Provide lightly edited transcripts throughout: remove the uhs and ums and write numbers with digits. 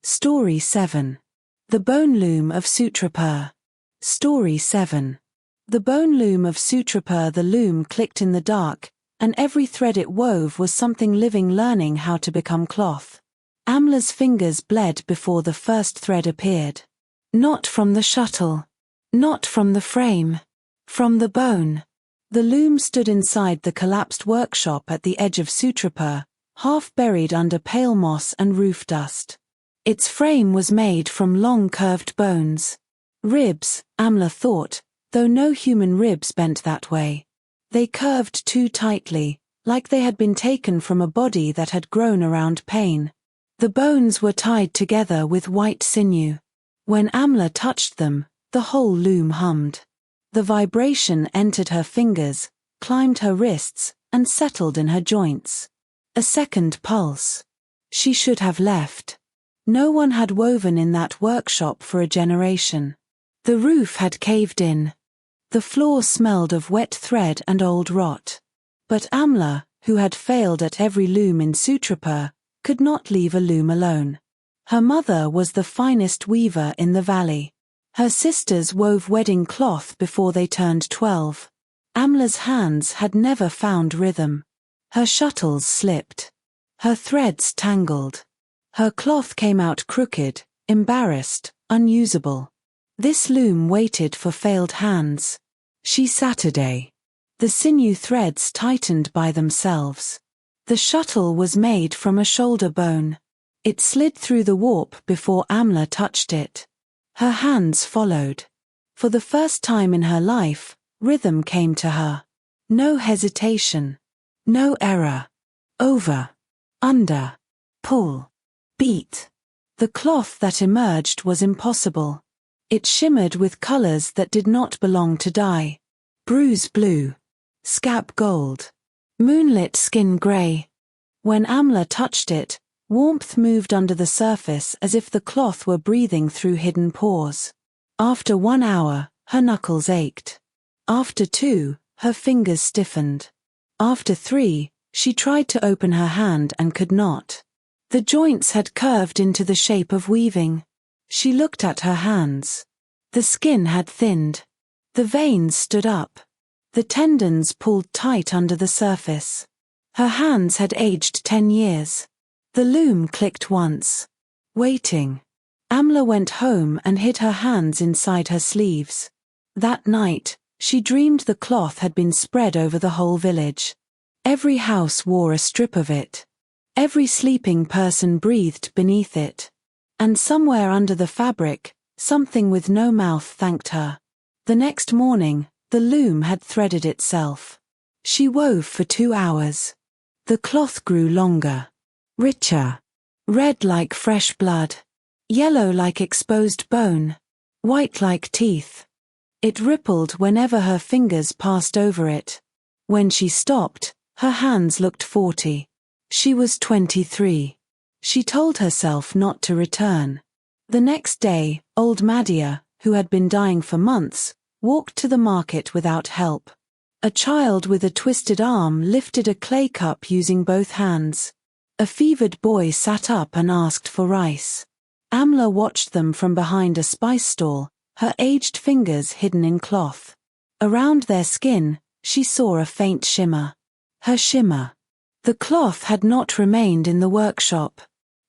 Story 7. The Bone Loom of Sutrapur. Story 7. The bone loom of Sutrapur. The loom clicked in the dark, and every thread it wove was something living learning how to become cloth. Amla's fingers bled before the first thread appeared. Not from the shuttle. Not from the frame. From the bone. The loom stood inside the collapsed workshop at the edge of Sutrapur, half buried under pale moss and roof dust. Its frame was made from long curved bones. Ribs, Amla thought, though no human ribs bent that way. They curved too tightly, like they had been taken from a body that had grown around pain. The bones were tied together with white sinew. When Amla touched them, the whole loom hummed. The vibration entered her fingers, climbed her wrists, and settled in her joints. A second pulse. She should have left. No one had woven in that workshop for a generation. The roof had caved in. The floor smelled of wet thread and old rot. But Amla, who had failed at every loom in Sutrapur, could not leave a loom alone. Her mother was the finest weaver in the valley. Her sisters wove wedding cloth before they turned 12. Amla's hands had never found rhythm. Her shuttles slipped. Her threads tangled. Her cloth came out crooked, embarrassed, unusable. This loom waited for failed hands. Saturday. The sinew threads tightened by themselves. The shuttle was made from a shoulder bone. It slid through the warp before Amla touched it. Her hands followed. For the first time in her life, rhythm came to her. No hesitation. No error. Over. Under. Pull. Beat. The cloth that emerged was impossible. It shimmered with colors that did not belong to dye. Bruise blue. Scab gold. Moonlit skin gray. When Amla touched it, warmth moved under the surface as if the cloth were breathing through hidden pores. After 1 hour, her knuckles ached. After 2, her fingers stiffened. After 3, she tried to open her hand and could not. The joints had curved into the shape of weaving. She looked at her hands. The skin had thinned. The veins stood up. The tendons pulled tight under the surface. Her hands had aged 10 years. The loom clicked once. Waiting. Amla went home and hid her hands inside her sleeves. That night, she dreamed the cloth had been spread over the whole village. Every house wore a strip of it. Every sleeping person breathed beneath it. And somewhere under the fabric, something with no mouth thanked her. The next morning, the loom had threaded itself. She wove for 2 hours. The cloth grew longer. Richer. Red like fresh blood. Yellow like exposed bone. White like teeth. It rippled whenever her fingers passed over it. When she stopped, her hands looked 40. She was 23. She told herself not to return. The next day, old Madhya, who had been dying for months, walked to the market without help. A child with a twisted arm lifted a clay cup using both hands. A fevered boy sat up and asked for rice. Amla watched them from behind a spice stall, her aged fingers hidden in cloth. Around their skin, she saw a faint shimmer. Her shimmer. The cloth had not remained in the workshop.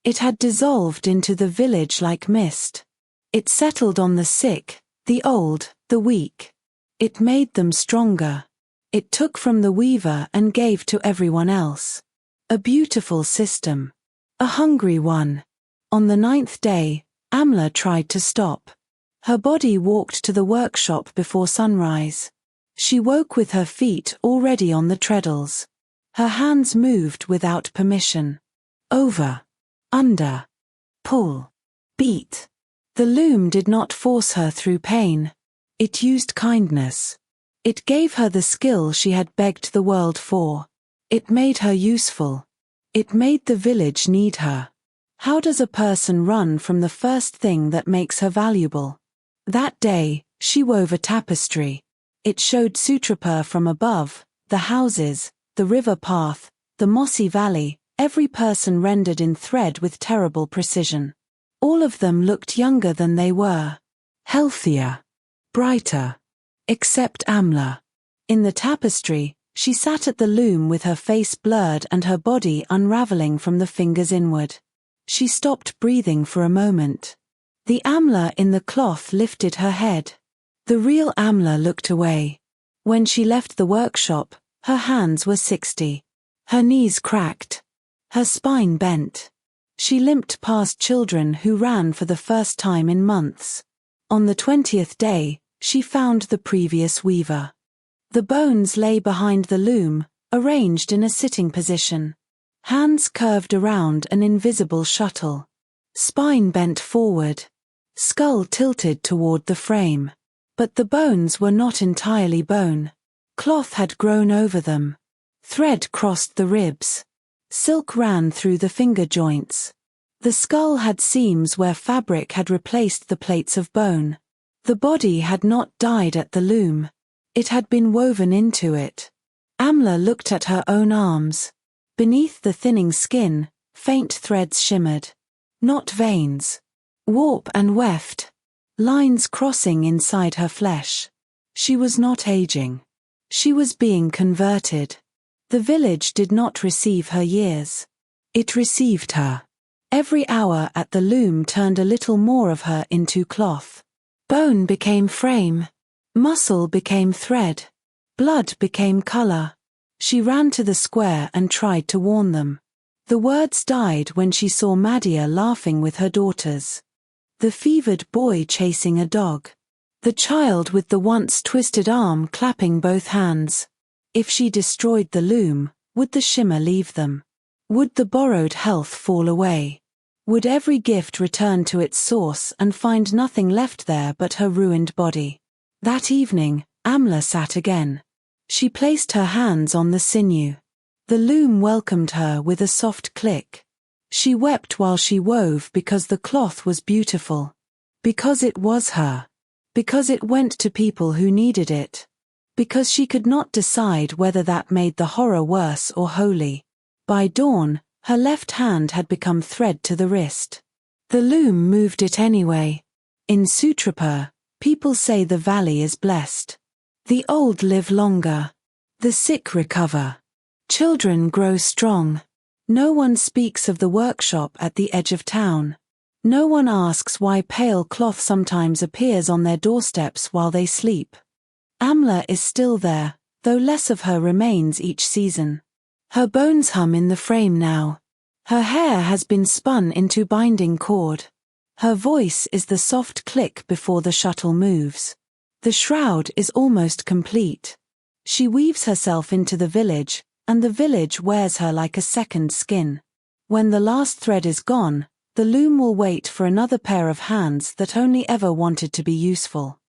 It had dissolved into the village like mist. It settled on the sick, the old, the weak. It made them stronger. It took from the weaver and gave to everyone else. A beautiful system. A hungry one. On the 9th day, Amla tried to stop. Her body walked to the workshop before sunrise. She woke with her feet already on the treadles. Her hands moved without permission. Over. Under. Pull. Beat. The loom did not force her through pain. It used kindness. It gave her the skill she had begged the world for. It made her useful. It made the village need her. How does a person run from the first thing that makes her valuable? That day, she wove a tapestry. It showed Sutrapur from above, the houses, the river path, the mossy valley, every person rendered in thread with terrible precision. All of them looked younger than they were. Healthier. Brighter. Except Amla. In the tapestry, she sat at the loom with her face blurred and her body unraveling from the fingers inward. She stopped breathing for a moment. The Amla in the cloth lifted her head. The real Amla looked away. When she left the workshop, her hands were 60. Her knees cracked. Her spine bent. She limped past children who ran for the first time in months. On the 20th day, she found the previous weaver. The bones lay behind the loom, arranged in a sitting position. Hands curved around an invisible shuttle. Spine bent forward. Skull tilted toward the frame. But the bones were not entirely bone. Cloth had grown over them. Thread crossed the ribs. Silk ran through the finger joints. The skull had seams where fabric had replaced the plates of bone. The body had not died at the loom. It had been woven into it. Amla looked at her own arms. Beneath the thinning skin, faint threads shimmered. Not veins. Warp and weft. Lines crossing inside her flesh. She was not aging. She was being converted. The village did not receive her years. It received her. Every hour at the loom turned a little more of her into cloth. Bone became frame. Muscle became thread. Blood became color. She ran to the square and tried to warn them. The words died when she saw Madia laughing with her daughters. The fevered boy chasing a dog. The child with the once twisted arm clapping both hands. If she destroyed the loom, would the shimmer leave them? Would the borrowed health fall away? Would every gift return to its source and find nothing left there but her ruined body? That evening, Amla sat again. She placed her hands on the sinew. The loom welcomed her with a soft click. She wept while she wove because the cloth was beautiful. Because it was her. Because it went to people who needed it. Because she could not decide whether that made the horror worse or holy. By dawn, her left hand had become thread to the wrist. The loom moved it anyway. In Sutrapur, people say the valley is blessed. The old live longer. The sick recover. Children grow strong. No one speaks of the workshop at the edge of town. No one asks why pale cloth sometimes appears on their doorsteps while they sleep. Amla is still there, though less of her remains each season. Her bones hum in the frame now. Her hair has been spun into binding cord. Her voice is the soft click before the shuttle moves. The shroud is almost complete. She weaves herself into the village, and the village wears her like a second skin. When the last thread is gone, the loom will wait for another pair of hands that only ever wanted to be useful.